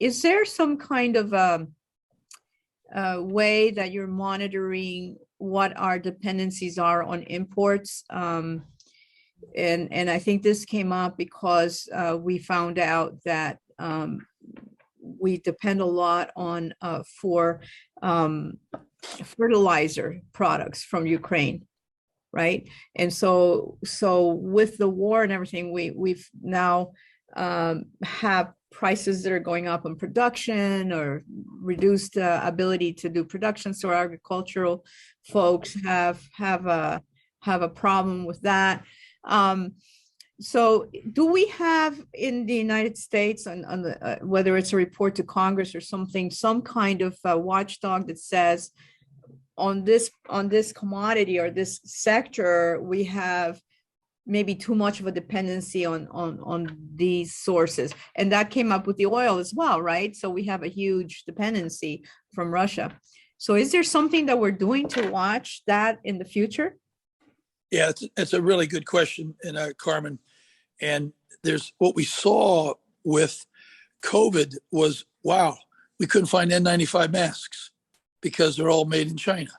is there some kind of way that you're monitoring what our dependencies are on imports? And I think this came up because we found out that we depend a lot on for fertilizer products from Ukraine, right? And so with the war and everything, we've now have prices that are going up on production or reduced ability to do production. So our agricultural folks have a problem with that. So do we have in the United States on the whether it's a report to Congress or something, some kind of watchdog that says on this commodity or this sector, we have maybe too much of a dependency on these sources? And that came up with the oil as well, right? So we have a huge dependency from Russia. So is there something that we're doing to watch that in the future? Yeah, it's a really good question, Carmen. And there's what we saw with COVID was, wow, we couldn't find N95 masks because they're all made in China.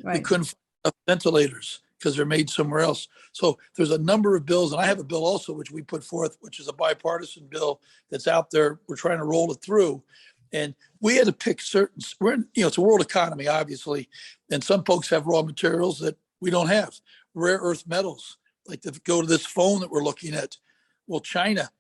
Right. We couldn't find ventilators because they're made somewhere else. So there's a number of bills, and I have a bill also, which we put forth, which is a bipartisan bill that's out there. We're trying to roll it through. And we had to pick certain, it's a world economy, obviously. And some folks have raw materials that we don't have. Rare earth metals, like to go to this phone that we're looking at. Well, China,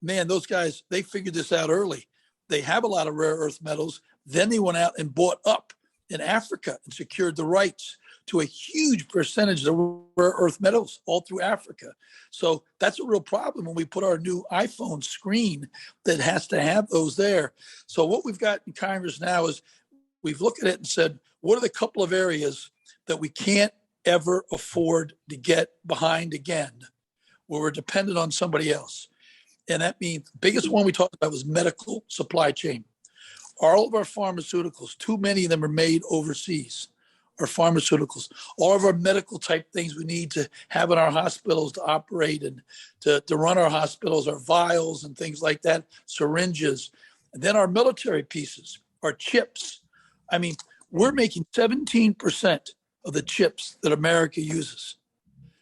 man, those guys, they figured this out early. They have a lot of rare earth metals. Then they went out and bought up in Africa and secured the rights to a huge percentage of rare earth metals all through Africa. So that's a real problem when we put our new iPhone screen that has to have those there. So what we've got in Congress now is we've looked at it and said, what are the couple of areas that we can't ever afford to get behind again, where we're dependent on somebody else? And that means the biggest one we talked about was medical supply chain. All of our pharmaceuticals, too many of them are made overseas, our pharmaceuticals. All of our medical type things we need to have in our hospitals to operate and to run our hospitals, our vials and things like that, syringes. And then our military pieces, our chips. I mean, we're making 17% of the chips that America uses.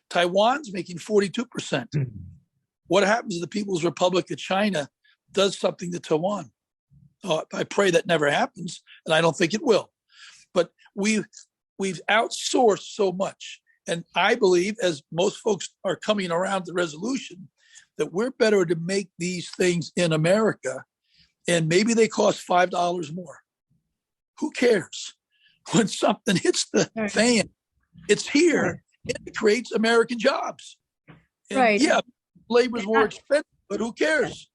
Taiwan's making 42%. What happens if the People's Republic of China does something to Taiwan? I pray that never happens, and I don't think it will. But we've outsourced so much. And I believe, as most folks are coming around the resolution, that we're better to make these things in America, and maybe they cost $5 more. Who cares? When something hits the fan, it's here, and it creates American jobs. And yeah, labor's more expensive, but who cares?